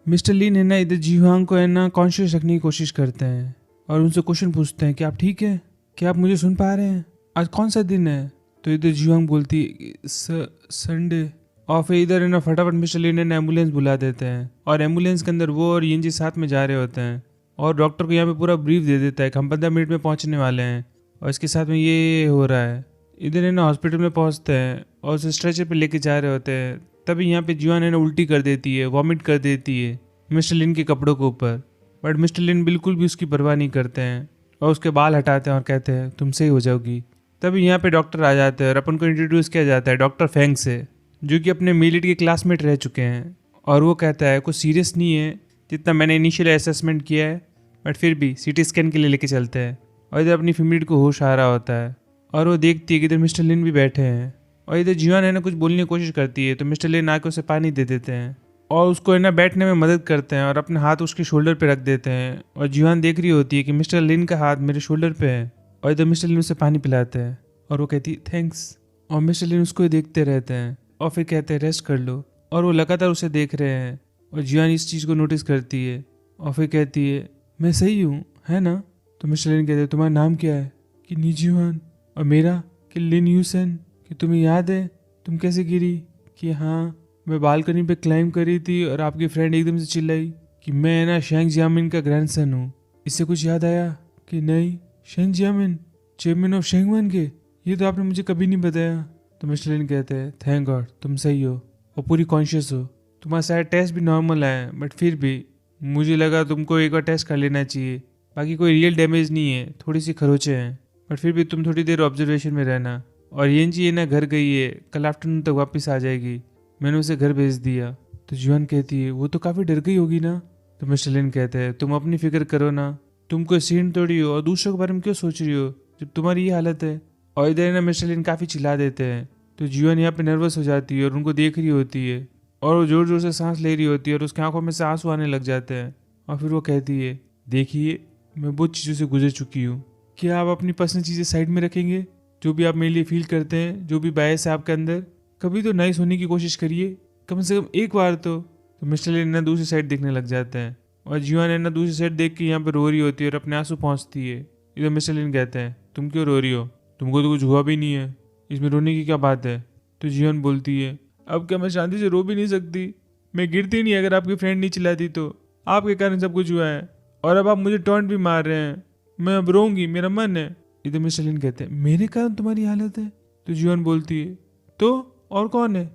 Mister लिन है ना इधर जीवांग को है ना कॉन्शियस रखने की कोशिश करते हैं और उनसे क्वेश्चन पूछते हैं कि आप ठीक है, क्या आप मुझे सुन पा रहे हैं, आज कौन सा दिन है। तो इधर जीवांग बोलती है संडे। और फिर इधर है ना फटाफट मिस्टर लिन है ना एम्बुलेंस बुला देते हैं और एम्बुलेंस के अंदर वो और यिनजी साथ में जा रहे होते हैं और डॉक्टर को यहाँ पे पूरा ब्रीफ दे देता है कि हम 15 मिनट में पहुँचने वाले हैं और इसके साथ में ये हो रहा है। इधर है ना हॉस्पिटल में पहुँचते हैं और उसे स्ट्रेचर पे लेके जा रहे होते हैं। तभी यहाँ पे जीवान है ना उल्टी कर देती है, वॉमिट कर देती है मिस्टर लिन के कपड़ों के ऊपर। बट मिस्टर लिन बिल्कुल भी उसकी परवाह नहीं करते हैं और उसके बाल हटाते हैं और कहते हैं तुम सही हो जाओगी। तभी यहाँ पे डॉक्टर आ जाते हैं और अपन को इंट्रोड्यूस किया जाता है डॉक्टर फेंग से, जो कि अपने मिलिट के क्लासमेट रह चुके हैं। और वो कहता है कुछ सीरियस नहीं है जितना मैंने इनिशियल असेसमेंट किया है, बट फिर भी सीटी स्कैन के लिए लेके चलते हैं। और इधर अपनी फैमिली को होश आ रहा होता है और वो देखती है कि इधर मिस्टर लिन भी बैठे हैं और इधर जीवान है ना कुछ बोलने की कोशिश करती है तो मिस्टर लिन आके उसे पानी दे देते हैं और उसको है ना बैठने में मदद करते हैं और अपने हाथ उसके शोल्डर पे रख देते हैं। और जीवान देख रही होती है कि मिस्टर लिन का हाथ मेरे शोल्डर पे है और इधर मिस्टर लिन उसे पानी पिलाते हैं और वो कहती है थैंक्स। और मिस्टर लिन उसको ही देखते रहते हैं और फिर कहते हैं रेस्ट कर लो। और वो लगातार उसे देख रहे हैं और जीवान इस चीज़ को नोटिस करती है और फिर कहती है मैं सही हूँ है ना। तो मिस्टर लिन कहते हैं तुम्हारा नाम क्या है, कि निजीवान। और मेरा कि लिन यूसन। कि तुम्हें याद है तुम कैसे गिरी, कि हाँ मैं बालकनी पे क्लाइंब करी थी और आपकी फ्रेंड एकदम से चिल्लाई कि मैं ना शेंग जियामिन का ग्रैंडसन हूँ। इससे कुछ याद आया कि नहीं, शेंग जियामिन चेयरमैन ऑफ शेंगवन के, ये तो आपने मुझे कभी नहीं बताया। तो मिस्टर लिन कहते हैं थैंक गॉड तुम सही हो और पूरी कॉन्शियस हो। तुम्हारा शायद टेस्ट भी नॉर्मल आया बट फिर भी मुझे लगा तुमको एक बार टेस्ट कर लेना चाहिए। बाकी कोई रियल डैमेज नहीं है, थोड़ी सी खरोचे हैं, बट फिर भी तुम थोड़ी देर ऑब्जर्वेशन में रहना। और येंजी ये ना घर गई है, कल आफ्टरनून तक वापस आ जाएगी, मैंने उसे घर भेज दिया। तो जीवन कहती है वो तो काफ़ी डर गई होगी ना। तो मिस्टर लिन कहते हैं तुम अपनी फिक्र करो ना, तुम कोई सीन तोड़ी हो और दूसरों के बारे में क्यों सोच रही हो जब तुम्हारी ये हालत है। और इधर ना मिस्टर लिन काफ़ी चिल्ला देते हैं तो जीवन यहाँ पे नर्वस हो जाती है और उनको देख रही होती है और वो जोर जोर से सांस ले रही होती है और उसकी आंखों में से आंसू आने लग जाते हैं। और फिर वो कहती है देखिए मैं बहुत चीज़ों से गुजर चुकी हूँ, क्या आप अपनी पर्सनल चीज़ें साइड में रखेंगे, जो भी आप मेरे लिए फील करते हैं, जो भी बायस है आपके अंदर, कभी तो नाइस होने की कोशिश करिए कम से कम एक बार तो। मिस्टर लिन ना दूसरी साइड देखने लग जाते हैं और जीवान है ना दूसरी साइड देख के यहाँ पे रो रही होती है और अपने आंसू पहुँचती है। इधर मिस्टर लिन कहते हैं तुम क्यों रो रही हो, तुमको तो कुछ हुआ भी नहीं है, इसमें रोने की क्या बात है। तो जीवन बोलती है अब क्या मैं शांति से रो भी नहीं सकती, मैं गिरती नहीं अगर आपकी फ्रेंड नहीं चिल्लाती तो, आपके कारण सब कुछ हुआ है और अब आप मुझे टॉन्ट भी मार रहे हैं, मैं अब रोऊंगी, मेरा मन है। इधर मिस्टर लिन कहते हैं मेरे कारण तुम्हारी हालत है। तो जीवन बोलती है तो और कौन है,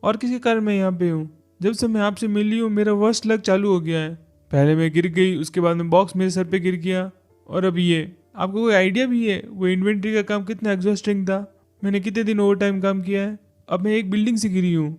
और किसके कारण मैं यहाँ पे हूँ, जब से मैं आपसे मिली हूँ मेरा वर्स्ट लक चालू हो गया है, पहले मैं गिर गई, उसके बाद में बॉक्स मेरे सर पे गिर गया और अब ये। आपको कोई आइडिया भी है वो इन्वेंट्री का काम कितना एग्जॉस्टिंग था, मैंने कितने दिन ओवर टाइम काम किया है, अब मैं एक बिल्डिंग से गिरी हूँ।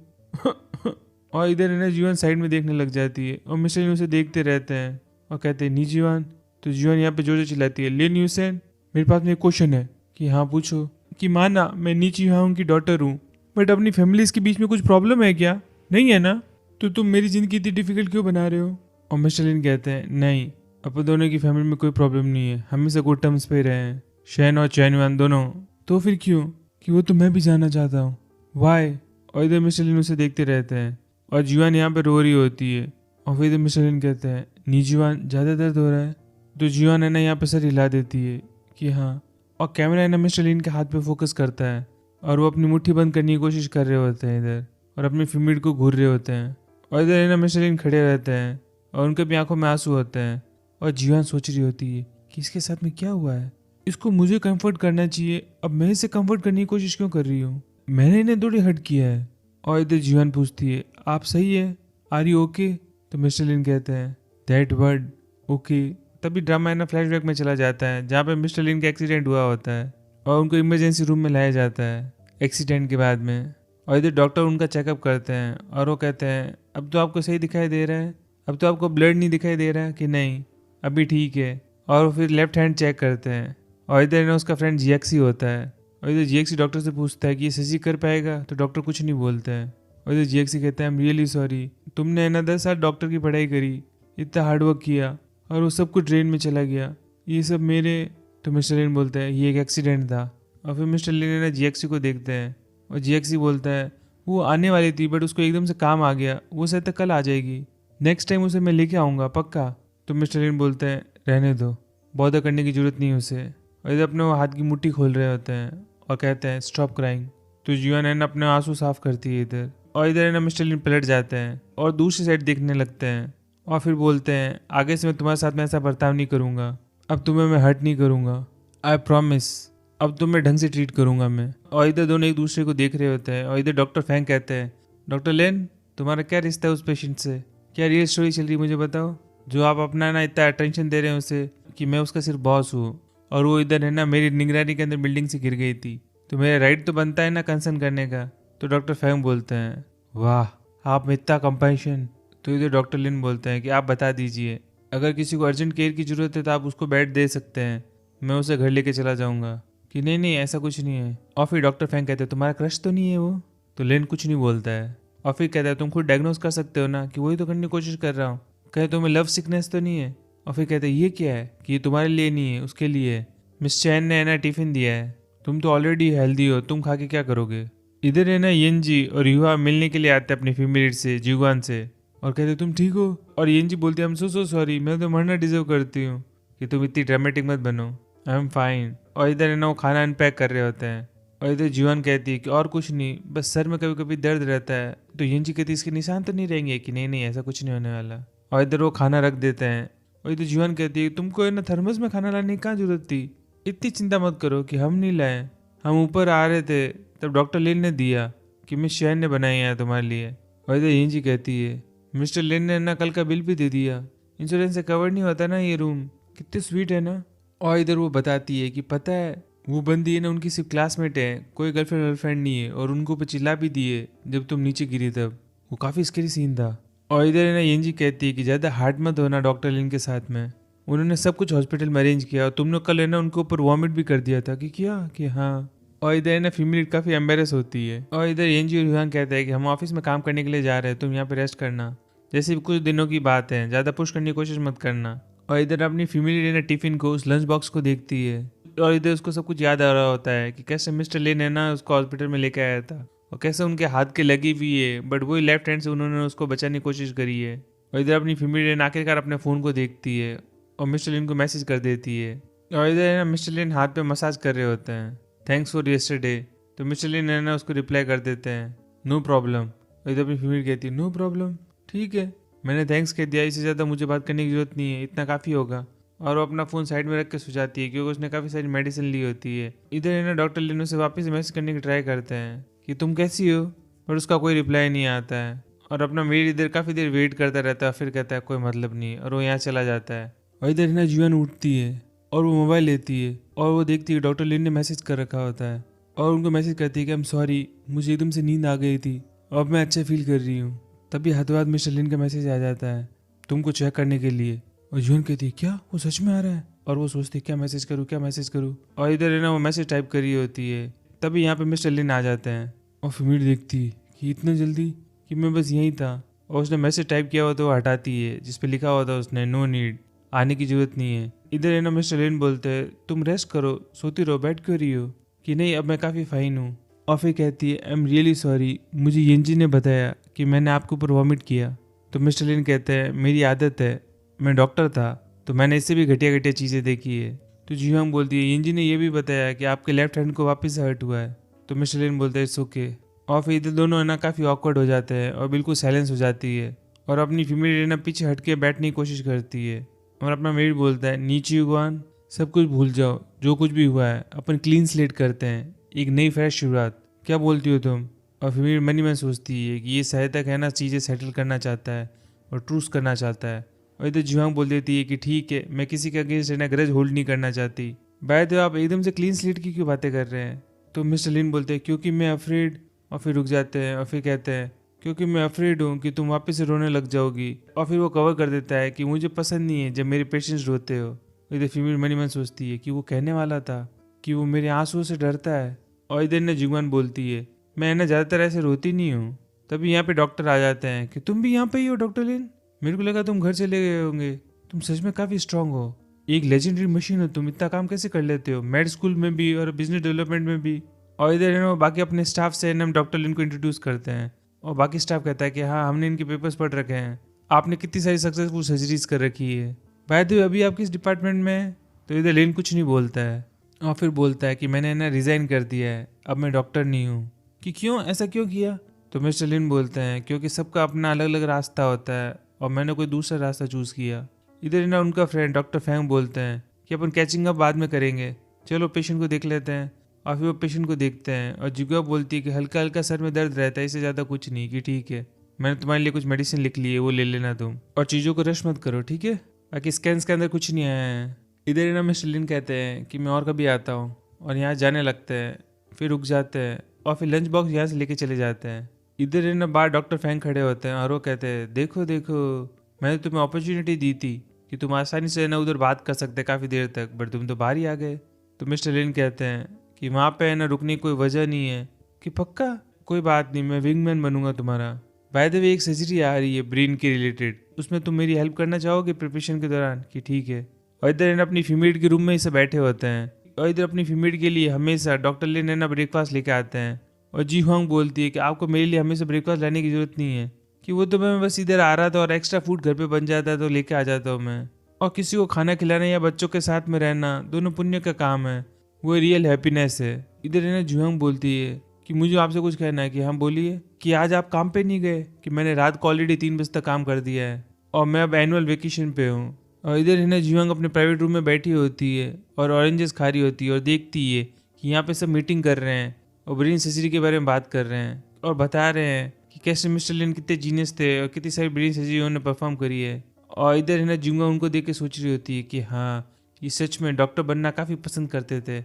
और इधर है ना जीवन साइड में देखने लग जाती है और मिस्टर लिन उसे देखते रहते हैं और कहते हैं नी जीवन। तो जीवन यहाँ पे जोर से चिल्लाती है लिन यूसेन मेरे पास में एक क्वेश्चन है। कि हाँ पूछो। कि माना मैं नीची हाउंग की डॉटर हूँ बट अपनी फैमिलीज के बीच में कुछ प्रॉब्लम है क्या, नहीं है ना, तो तुम मेरी जिंदगी इतनी डिफिकल्ट क्यों बना रहे हो। और मिस्टर लिन कहते हैं नहीं, अपन दोनों की फैमिली में कोई प्रॉब्लम नहीं है, हमेशा गुड टर्म्स पे रहे हैं, शैन और चैनवान दोनों। तो फिर क्यों, कि वो तो मैं भी जानना चाहता हूँ वाई। और इधर मिस्टर लिन उसे देखते रहते हैं और जीवान यहाँ पे रो रही होती है और फिर इधर मिस्टर लिन कहते हैं नी जीवान ज़्यादा दर्द हो रहा है। तो जीवान है ना यहाँ पे सर हिला देती है कि हाँ। और कैमरा है ना मिस्टर लिन के हाथ पे फोकस करता है और वो अपनी मुट्ठी बंद करने की कोशिश कर रहे होते हैं इधर और अपनी फीमेल को घूर रहे होते हैं। और इधर है ना मिस्टर लिन खड़े रहते हैं और उनके भी आंखों में आंसू होते हैं और जीवान सोच रही होती है कि इसके साथ में क्या हुआ है, इसको मुझे कंफर्ट करना चाहिए, अब मैं इसे कंफर्ट करने की कोशिश क्यों कर रही हूँ, मैंने इन्हें थोड़ी हर्ट किया है। और इधर जीवन पूछती है आप सही है, आर यू ओके। तो मिस्टर लिन कहते हैं दैट वर्ड ओके। तभी ड्रामा है ना फ्लैशबैक में चला जाता है जहाँ पे मिस्टर लिन का एक्सीडेंट हुआ होता है और उनको इमरजेंसी रूम में लाया जाता है एक्सीडेंट के बाद में। और इधर डॉक्टर उनका चेकअप करते हैं और वो कहते हैं अब तो आपको सही दिखाई दे रहा है, अब तो आपको ब्लड नहीं दिखाई दे रहा है, कि नहीं अभी ठीक है। और वो फिर लेफ्ट हैंड चेक करते हैं और इधर ना उसका फ्रेंड जीएक्सी होता है और इधर जीएक्सी डॉक्टर से पूछता है कि ये सही कर पाएगा। तो डॉक्टर कुछ नहीं बोलते हैं और इधर जीएक्सी कहता है आई एम रियली सॉरी, तुमने ना 10 साल डॉक्टर की पढ़ाई करी, इतना हार्डवर्क किया और वो सब कुछ ट्रेन में चला गया, ये सब मेरे। तो मिस्टर लिन बोलता है ये एक एक्सीडेंट था। और फिर मिस्टर लिन ना जीएक्सी को देखते हैं और जीएक्सी बोलता है वो आने वाली थी बट उसको एकदम से काम आ गया, वो शायद तक कल आ जाएगी, नेक्स्ट टाइम उसे मैं लेके आऊँगा पक्का। तो मिस्टर लिन बोलते हैं रहने दो, बॉदर करने की जरूरत नहीं उसे। और इधर अपने वो हाथ की मुट्ठी खोल रहे होते हैं और कहते हैं स्टॉप क्राइंग। तो जीवन है ना अपने आंसू साफ करती है इधर, और इधर है ना मिस्टर लिन पलट जाते हैं और दूसरी साइड देखने लगते हैं और फिर बोलते हैं आगे से मैं तुम्हारे साथ में ऐसा बर्ताव नहीं करूँगा, अब तुम्हें मैं हर्ट नहीं करूँगा, आई प्रॉमिस, अब तुम्हें ढंग से ट्रीट करूँगा मैं। और इधर दोनों एक दूसरे को देख रहे होते हैं और इधर डॉक्टर फैंग कहते हैं डॉक्टर लेन तुम्हारा क्या रिश्ता है उस पेशेंट से, क्या रियल स्टोरी चल रही है मुझे बताओ, जो आप अपना ना इतना अटेंशन दे रहे हैं उसे कि मैं उसका सिर्फ बॉस हूँ और वो इधर है ना मेरी निगरानी के अंदर बिल्डिंग से गिर गई थी, तो मेरा राइट तो बनता है ना कंसर्न करने का। तो डॉक्टर फैंग बोलते हैं वाह आप में इतना कंपैशन। तो इधर डॉक्टर लिन बोलते हैं कि आप बता दीजिए अगर किसी को अर्जेंट केयर की जरूरत है तो आप उसको बेड दे सकते हैं, मैं उसे घर लेके चला जाऊंगा। कि नहीं नहीं ऐसा कुछ नहीं है। और फिर डॉक्टर फैंग कहते हैं तुम्हारा क्रश तो नहीं है वो। तो लिन कुछ नहीं बोलता है और फिर कहता है तुम खुद डायग्नोज कर सकते हो ना कि वही तो करने की कोशिश कर रहा हूँ। कहते तुम्हें लव सिकनेस तो नहीं है। और फिर कहते ये क्या है कि ये तुम्हारे लिए नहीं है उसके लिए है, मिस चैन ने है ना टिफिन दिया है, तुम तो ऑलरेडी हेल्दी हो, तुम खा के क्या करोगे। इधर है ना येनजी और युवा मिलने के लिए आते हैं अपनी फीमेल से जीवान से और कहते तुम ठीक हो। और येनजी बोलती है आई एम सो सॉरी, मैं तो मरना डिजर्व करती हूँ, कि तुम इतनी ड्रामेटिक मत बनो, आई एम फाइन। और इधर है ना वो खाना अनपैक कर रहे होते हैं और इधर जीवन कहती है कि और कुछ नहीं, बस सर में कभी कभी दर्द रहता है। तो येनजी कहती है इसके निशान तो नहीं रहेंगे, कि नहीं नहीं ऐसा कुछ नहीं होने वाला। और इधर वो खाना रख देते हैं और इधर जीवन कहती है तुमको है ना थर्मस में खाना लाने की क्या जरूरत थी, इतनी चिंता मत करो कि हम नहीं लाए, हम ऊपर आ रहे थे तब डॉक्टर लिन ने दिया कि मिस शैन ने बनाई है तुम्हारे लिए। और इधर येनजी कहती है मिस्टर लिन ने ना कल का बिल भी दे दिया, इंश्योरेंस से कवर नहीं होता ना ये रूम, कितने स्वीट है ना। और इधर वो बताती है कि पता है वो बंदी है ना उनकी सिर्फ क्लासमेट है, कोई गर्लफ्रेंड नहीं है, और उनको पे चिल्ला भी दिए जब तुम नीचे गिरी तब, वो काफ़ी स्कैरी सीन था। और इधर है ना येनजी कहती है कि ज़्यादा हार्ड मत होना डॉक्टर लिन के साथ में, उन्होंने सब कुछ हॉस्पिटल में अरेंज किया और तुमने कल है ना उनके ऊपर वॉमिट भी कर दिया था कि क्या कि हाँ। और इधर है ना फीमेल काफ़ी एम्बेरस होती है और इधर येनजी और युहान कहता है कि हम ऑफिस में काम करने के लिए जा रहे हैं, तुम यहाँ पे रेस्ट करना, जैसे कुछ दिनों की बात है, ज़्यादा पुश करने की कोशिश मत करना। और इधर अपनी फीमेल है ना टिफिन को उस लंच बॉक्स को देखती है और इधर उसको सब कुछ याद आ रहा होता है कि कैसे मिस्टर लेन है ना उसको हॉस्पिटल में लेके आया था और कैसे उनके हाथ के लगी हुई है, बट वही लेफ्ट हैंड से उन्होंने उसको बचाने की कोशिश करी है। और इधर अपनी फीमेल लेन आखिरकार अपने फ़ोन को देखती है और मिस्टर लिन को मैसेज कर देती है। और इधर है ना मिस्टर लिन हाथ पे मसाज कर रहे होते हैं, थैंक्स फॉर यस्टरडे। तो मिस्टर लिन है ना उसको रिप्लाई कर देते हैं नो प्रॉब्लम। और इधर अपनी फीमेल कहती है नो प्रॉब्लम, ठीक है मैंने थैंक्स कह दिया, इससे ज़्यादा मुझे बात करने की जरूरत नहीं है, इतना काफ़ी होगा। और वो अपना फ़ोन साइड में रख के सो जाती है क्योंकि उसने काफ़ी सारी मेडिसिन ली होती है। इधर है ना डॉक्टर लिन उसे वापस मैसेज करने की ट्राई करते हैं कि तुम कैसी हो, पर उसका कोई रिप्लाई नहीं आता है। और अपना मेड इधर काफ़ी देर वेट करता रहता है, फिर कहता है कोई मतलब नहीं, और वो यहाँ चला जाता है। और इधर है ना जीवन उठती है और वो मोबाइल लेती है और वो देखती है डॉक्टर लिन ने मैसेज कर रखा होता है और उनको मैसेज करती है कि आई एम सॉरी, मुझे एकदम से नींद आ गई थी, अब मैं अच्छा फील कर रही हूँ। तभी हाथों हाथ मिस्टर लिन का मैसेज आ जाता है तुमको चेक करने के लिए। और जीवन कहती है क्या वो सच में आ रहा है, और वो सोचती है क्या मैसेज करूँ क्या मैसेज करूँ। और इधर है ना वो मैसेज टाइप करी होती है, तभी यहाँ पे मिस्टर लिन आ जाते हैं और फीमेल देखती है कि इतना जल्दी, कि मैं बस यहीं था। और उसने मैसेज टाइप किया हुआ तो वो हटाती है जिस पे लिखा हुआ था उसने नो नीड, आने की जरूरत नहीं है। इधर है ना मिस्टर लिन बोलते हैं तुम रेस्ट करो, सोती रहो, बैठ क्यों रही हो, कि नहीं अब मैं काफ़ी फाइन हूँ। और फिर कहती है आई एम रियली सॉरी, मुझे येनजी ने बताया कि मैंने आपके ऊपर वॉमिट किया। तो मिस्टर लिन कहते हैं मेरी आदत है, मैं डॉक्टर था तो मैंने इससे भी घटिया घटिया चीज़ें देखी है। तो जीवांग बोलती है येनजी ने यह भी बताया कि आपके लेफ्ट हैंड को वापस से हर्ट हुआ है। तो मिस्टर लिन बोलते हैं इट्स ओके। और फिर इधर दोनों है ना काफ़ी ऑकवर्ड हो जाते हैं और बिल्कुल साइलेंस हो जाती है और अपनी फीमेल है ना पीछे हट के बैठने की कोशिश करती है। और अपना मेड बोलता है नीचे युगान, सब कुछ भूल जाओ, जो कुछ भी हुआ है अपन क्लीन स्लेट करते हैं, एक नई फ्रेश शुरुआत, क्या बोलती हो तुम। और फीमेल मनी में सोचती है कि ये सहायतक है ना चीज़ें सेटल करना चाहता है और ट्रूस करना चाहता है। और इधर जीवांग बोल देती है कि ठीक है मैं किसी के अगेंस्ट है ना ग्रज होल्ड नहीं करना चाहती। बाय द वे आप एकदम से क्लीन स्लेट की क्यों बातें कर रहे हैं। तो मिस्टर लिन बोलते हैं क्योंकि मैं अफ्रेड। और फिर रुक जाते हैं और फिर कहते हैं क्योंकि मैं अफ्रेड हूँ कि तुम वापस से रोने लग जाओगी। और फिर वो कवर कर देता है कि मुझे पसंद नहीं है जब मेरे पेशेंट्स रोते हो। इधर फीमेल मनी मन सोचती है कि वो कहने वाला था कि वो मेरे आंसुओं से डरता है। और इधर ने जीवान बोलती है मैं ना ज़्यादातर ऐसे रोती नहीं हूँ। तभी यहाँ पे डॉक्टर आ जाते हैं कि तुम भी यहाँ पे ही हो डॉक्टर लिन, मेरे को लगा तुम घर चले गए होंगे, तुम सच में काफ़ी स्ट्रांग हो, एक लेजेंडरी मशीन हो तुम, इतना काम कैसे कर लेते हो मेड स्कूल में भी और बिजनेस डेवलपमेंट में भी। और इधर है ना बाकी अपने स्टाफ से हम डॉक्टर लिन को इंट्रोड्यूस करते हैं और बाकी स्टाफ कहता है कि हाँ हमने इनके पेपर्स पढ़ रखे हैं, आपने कितनी सारी सक्सेसफुल सर्जरीज कर रखी है, बाय द वे अभी आप किस डिपार्टमेंट में हैं? तो इधर लिन कुछ नहीं बोलता है और फिर बोलता है कि मैंने ना रिज़ाइन कर दिया है, अब मैं डॉक्टर नहीं हूँ। कि क्यों, ऐसा क्यों किया? तो मिस्टर लिन बोलते हैं क्योंकि सबका अपना अलग अलग रास्ता होता है और मैंने कोई दूसरा रास्ता चूज़ किया। इधर ना उनका फ्रेंड डॉक्टर फैंग बोलते हैं कि अपन कैचिंग अप बाद में करेंगे, चलो पेशेंट को देख लेते हैं। और फिर वो पेशेंट को देखते हैं और जिगुआ बोलती है कि हल्का हल्का सर में दर्द रहता है, इससे ज़्यादा कुछ नहीं, कि ठीक है मैंने तुम्हारे लिए कुछ मेडिसिन लिख ली है, वो ले लेना तुम, और चीज़ों को रश मत करो, ठीक है, बाकी स्कैन्स के अंदर कुछ नहीं आया है। इधर ना मिस्टर लिन कहते हैं कि मैं और कभी आता हूँ, और यहाँ जाने लगते हैं, फिर रुक जाते हैं और फिर लंच बॉक्स यहाँ से लेके चले जाते हैं। इधर ना बाहर डॉक्टर फैंग खड़े होते हैं और वो कहते हैं देखो देखो, मैंने तुम्हें अपॉर्चुनिटी दी थी कि तुम आसानी से ना उधर बात कर सकते काफ़ी देर तक, बट तुम तो बाहर ही आ गए। तो मिस्टर लिन कहते हैं कि वहाँ पे ना रुकने की कोई वजह नहीं है। कि पक्का, कोई बात नहीं, मैं विंगमैन बनूंगा तुम्हारा। बाय द वे एक सर्जरी आ रही है ब्रेन के रिलेटेड, उसमें तुम मेरी हेल्प करना चाहोगे प्रिपरेशन के दौरान? कि ठीक है। और इधर ना अपनी फीमेल के रूम में ही सब बैठे होते हैं और इधर अपनी फीमेल के लिए हमेशा डॉक्टर लिन ना ब्रेकफास्ट लेके आते हैं। और जी हुआंग बोलती है कि आपको मेरे लिए हमेशा ब्रेकफास्ट लाने की जरूरत नहीं है, कि वो तो मैं बस इधर आ रहा था और एक्स्ट्रा फूड घर पे बन जाता है तो लेके आ जाता हूँ मैं। और किसी को खाना खिलाना या बच्चों के साथ में रहना दोनों पुण्य का काम है, वो रियल हैप्पीनेस है। इधर ना जुआंग बोलती है कि मुझे आपसे कुछ कहना है। कि हम बोलिए। कि आज आप काम पे नहीं गए? कि मैंने रात को ऑलरेडी 3 बजे तक काम कर दिया है और मैं अब एनुअल वेकेशन पे हूँ। और इधर है ना जुआंग अपने प्राइवेट रूम में बैठी होती है और ऑरेंजेस खा रही होती है और देखती है कि यहाँ पे सब मीटिंग कर रहे हैं और ब्रेन सर्जरी के बारे में बात कर रहे हैं और बता रहे हैं कि कैसे मिस्टर लिन कितने जीनियस थे और कितनी सारी ब्रेन सर्जरी उन्होंने परफॉर्म करी है। और इधर है ना जुआंग उनको देख के सोच रही होती है कि हाँ, ये सच में डॉक्टर बनना काफ़ी पसंद करते थे,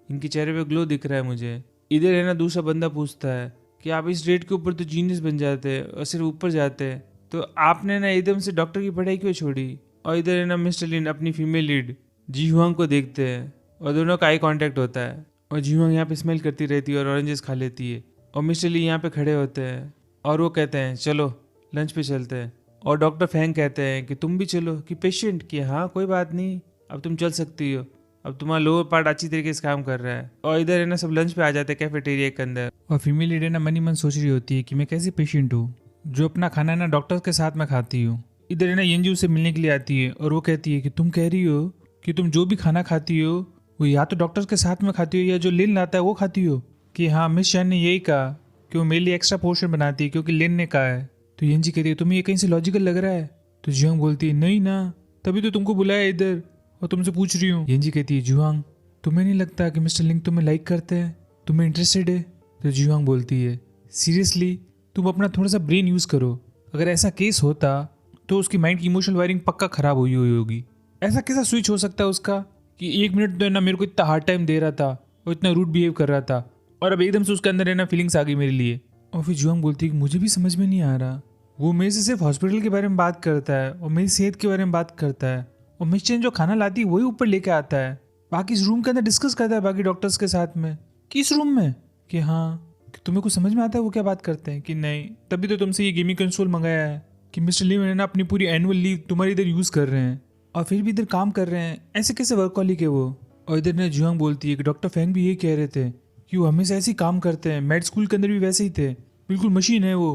इनके चेहरे पे ग्लो दिख रहा है मुझे। इधर है ना दूसरा बंदा पूछता है कि आप इस रेट के ऊपर तो जीनियस बन जाते और सिर्फ ऊपर जाते, तो आपने ना एकदम से डॉक्टर की पढ़ाई क्यों छोड़ी? और इधर है ना मिस्टर लिन अपनी फीमेल लीड जी हुआंग को देखते हैं और दोनों का आई कांटेक्ट होता है और जी हुआंग यहाँ पे स्मेल करती रहती है और ऑरेंजेस खा लेती है और मिस्टर ली यहाँ पे खड़े होते हैं और वो कहते हैं चलो लंच पे चलते हैं। और डॉक्टर फैंग कहते हैं कि तुम भी चलो। कि पेशेंट? कि हाँ कोई बात नहीं, अब तुम चल सकती हो, अब तुम्हारा लोअर पार्ट अच्छी तरीके से काम कर रहा है। और इधर है ना सब लंच पे आ जाते हैं कैफेटेरिया के अंदर और फीमेल लीडर ना मन ही मन सोच रही होती है कि मैं कैसी पेशेंट हूँ जो अपना खाना ना डॉक्टर के साथ में खाती हूँ। इधर है ना यंजू से मिलने के लिए आती है और वो कहती है कि तुम कह रही हो कि तुम जो भी खाना खाती हो वो या तो डॉक्टर के साथ में खाती हो या जो लिन लाता है वो खाती हो? कि हाँ, मिस चैन ने यही कहा कि वो मेरे लिए एक्स्ट्रा पोर्शन बनाती है क्योंकि लिन ने कहा है। तो यंजी कहती है तुम्हें ये कहीं से लॉजिकल लग रहा है? तो जुआंग बोलती है नहीं ना, तभी तो तुमको बुलाया इधर और तुमसे पूछ रही हूँ। यंजी कहती है जुआंग तुम्हें नहीं लगता कि मिस्टर लिंग तुम्हें लाइक करते हैं, तुम्हें इंटरेस्टेड है? तो जुआंग बोलती है सीरियसली तुम अपना थोड़ा सा ब्रेन यूज़ करो, अगर ऐसा केस होता तो उसकी माइंड की इमोशनल वायरिंग पक्का खराब हुई होगी। ऐसा कैसा स्विच हो सकता है उसका कि 1 मिनट तो है ना मेरे को इतना हार्ड टाइम दे रहा था और इतना रूड बिहेव कर रहा था और अब एकदम से उसके अंदर है ना फीलिंग्स आ गई मेरे लिए। और फिर जुआंग बोलती है कि मुझे भी समझ में नहीं आ रहा, वो मेरे से सिर्फ हॉस्पिटल के बारे में बात करता है और मेरी सेहत के बारे में बात करता है और मिस चेन जो खाना लाती है वही ऊपर लेके आता है, बाकी इस रूम के अंदर डिस्कस करता है बाकी डॉक्टर्स के साथ में। किस रूम में? कि हाँ, कि तुम्हें कुछ समझ में आता है वो क्या बात करते हैं? कि नहीं, तभी तो तुमसे ये गेमिंग कंसोल मंगाया है कि मिस्टर ली ने ना अपनी पूरी एनुअल लीव तुम्हारे इधर यूज़ कर रहे हैं और फिर भी इधर काम कर रहे हैं, ऐसे कैसे वर्कहॉलिक है वो? और इधर ने जुआंग बोलती है कि डॉक्टर फैंग भी यही कह रहे थे कि वो हमेशा ऐसे ही काम करते हैं, मेड स्कूल के अंदर भी वैसे ही थे, बिल्कुल मशीन है वो,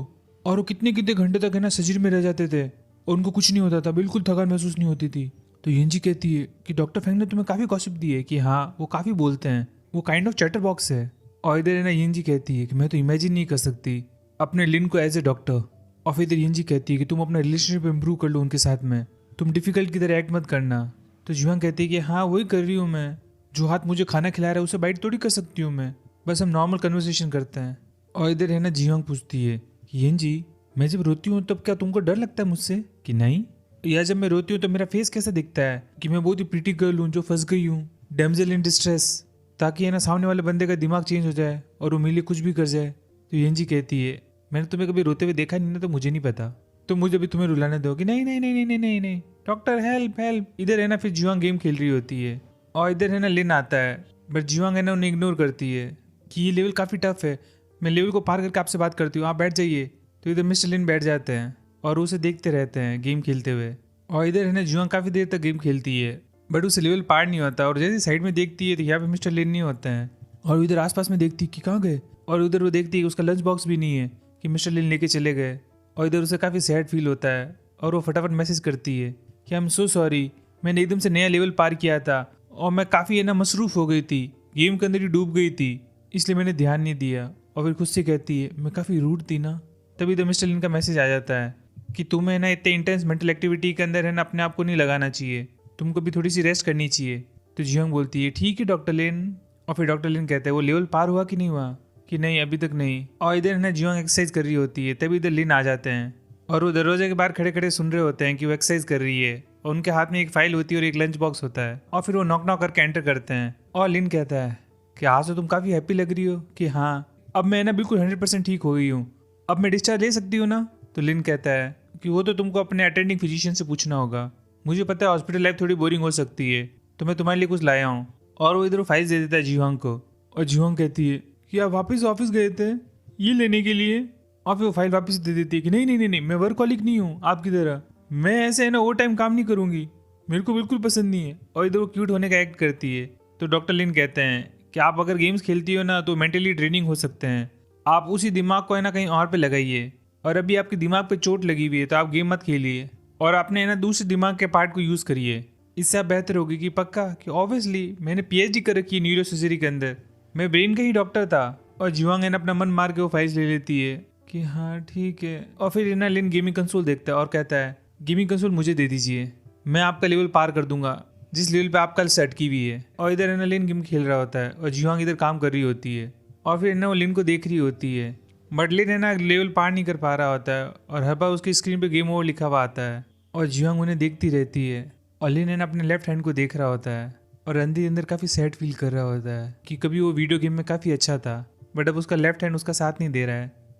और वो कितने कितने घंटे तक है ना सर्जरी में रह जाते थे और उनको कुछ नहीं होता था, बिल्कुल थकान महसूस नहीं होती थी। तो यंजी कहती है कि डॉक्टर फैंग ने तुम्हें काफ़ी गॉसिप दी है कि हाँ वो काफ़ी बोलते हैं, वो काइंड ऑफ चैटर बॉक्स है। और इधर है ना यंजी कहती है कि मैं तो इमेजिन नहीं कर सकती अपने लिन को एज ए डॉक्टर। और फिर इधर यंजी कहती है कि तुम अपना रिलेशनशिप इंप्रूव कर लो उनके साथ में, तुम डिफिकल्ट की तरह एक्ट मत करना। तो जुआंग कहती है कि हाँ वही कर रही हूँ मैं, जो हाथ मुझे खाना खिला रहा है उसे बाइट थोड़ी कर सकती हूँ मैं, बस हम नॉर्मल कन्वर्सेशन करते हैं। और इधर है ना जुआंग पूछती है कि यंजी मैं जब रोती हूँ तब क्या तुमको डर लगता है मुझसे? कि नहीं। या जब मैं रोती हूँ तो मेरा फेस कैसा दिखता है कि मैं बहुत ही प्रीटी गर्ल हूँ जो फंस गई हूँ, डैमजेल इन डिस्ट्रेस, ताकि है ना सामने वाले बंदे का दिमाग चेंज हो जाए और वो मेरे लिए कुछ भी कर जाए। तो यंजी कहती है मैंने तुम्हें कभी रोते हुए देखा नहीं ना, तो मुझे नहीं पता, तो मुझे भी तुम्हें रुलाने दो। कि नहीं नहीं नहीं नहीं नहीं नहीं नहीं डॉक्टर हेल्प हेल्प। इधर है ना फिर जुआंग गेम खेल रही होती है और इधर है ना लिन आता है, बट जुआंग है ना उन्हें इग्नोर करती है कि ये लेवल काफ़ी टफ है, मैं लेवल को पार करके आपसे बात करती हूँ, आप बैठ जाइए। तो इधर मिस्टर लिन बैठ जाते हैं और उसे देखते रहते हैं गेम खेलते हुए। और इधर है ना जुआंग काफ़ी देर तक गेम खेलती है बट उसे लेवल पार नहीं होता और जैसे साइड में देखती है तो यहाँ पे मिस्टर लिन नहीं होते हैं और इधर आसपास में देखती है कि कहाँ गए, और उधर वो देखती है कि उसका लंच बॉक्स भी नहीं है, कि मिस्टर लिन लेके चले गए। और इधर उसे काफ़ी सैड फील होता है और वो फटाफट मैसेज करती है कि आई एम सो सॉरी, मैंने एकदम से नया लेवल पार किया था और मैं काफ़ी मसरूफ़ हो गई थी, गेम के अंदर ही डूब गई थी, इसलिए मैंने ध्यान नहीं दिया। और फिर खुद से कहती है मैं काफ़ी रूड थी ना। तभी तो मिस्टर लिन का मैसेज आ जाता है कि तुम्हें इतने इंटेंस मेंटल एक्टिविटी के अंदर अपने आप को नहीं लगाना चाहिए, तुमको भी थोड़ी सी रेस्ट करनी चाहिए। तो जियोंग बोलती है ठीक है डॉक्टर लिन। और फिर डॉक्टर लिन कहते हैं वो लेवल पार हुआ कि नहीं हुआ, कि नहीं अभी तक नहीं। और इधर जियोंग एक्सरसाइज कर रही होती है, तभी इधर लिन आ जाते हैं और वो दरवाजे के बाहर खड़े खड़े सुन रहे होते हैं कि वो एक्सरसाइज कर रही है और उनके हाथ में एक फाइल होती है और एक लंच बॉक्स होता है। और फिर वो नॉक नॉक करके एंटर करते हैं और लिन कहता है कि आज तो तुम काफ़ी हैप्पी लग रही हो कि हाँ अब मैं बिल्कुल 100% ठीक हो गई हूँ, अब मैं डिस्चार्ज ले सकती हूँ ना। तो लिन कहता है कि वो तो तुमको अपने अटेंडिंग फिजिशियन से पूछना होगा, मुझे पता है हॉस्पिटल लाइफ थोड़ी बोरिंग हो सकती है, तो मैं तुम्हारे लिए कुछ लाया हूँ। और वो इधर फाइल दे देता है जिहोंग को और जिहोंग कहती है कि आप वापस ऑफिस गए थे ये लेने के लिए। और फिर वो फाइल वापस दे देती है कि नहीं नहीं नहीं नहीं, मैं वर्कहॉलिक नहीं हूँ आपकी तरह, मैं ऐसे ओवर टाइम काम नहीं करूँगी, मेरे को बिल्कुल पसंद नहीं है। और इधर वो क्यूट होने का एक्ट करती है। तो डॉक्टर लिन कहते हैं कि आप अगर गेम्स खेलती हो ना तो मेंटली ड्रेनिंग हो सकते हैं, आप उसी दिमाग को कहीं और पे लगाइए, और अभी आपके दिमाग पे चोट लगी हुई है तो आप गेम मत खेलिए और आपने दूसरे दिमाग के पार्ट को यूज़ करिए, इससे आप बेहतर होगी। कि पक्का कि ऑब्वियसली मैंने पीएचडी कर रखी है न्यूरो सर्जरी के अंदर, मैं ब्रेन का ही डॉक्टर था। और जिवांग अपना मन मार के वो फाइल्स ले लेती है कि हाँ ठीक है। और फिर लिन गेमिंग कंसोल देखता है और कहता है गेमिंग कंसोल मुझे दे दीजिए, मैं आपका लेवल पार कर दूंगा जिस लेवल पे आप कल सेट की हुई है। और इधर लिन गेम खेल रहा होता है और जिवांग इधर काम कर रही होती है और फिर वो लिन को देख रही होती है, बट लिन लेवल पार नहीं कर पा रहा होता है और हर बार उसकी स्क्रीन पे गेम ओवर लिखा हुआ आता है और जिवांग उन्हें देखती रहती है। और लिन अपने लेफ्ट हैंड को देख रहा होता है और अंदर काफ़ी सैड फील कर रहा होता है कि कभी वो वीडियो गेम में काफ़ी अच्छा था बट अब उसका लेफ्ट हैंड उसका साथ नहीं दे रहा है।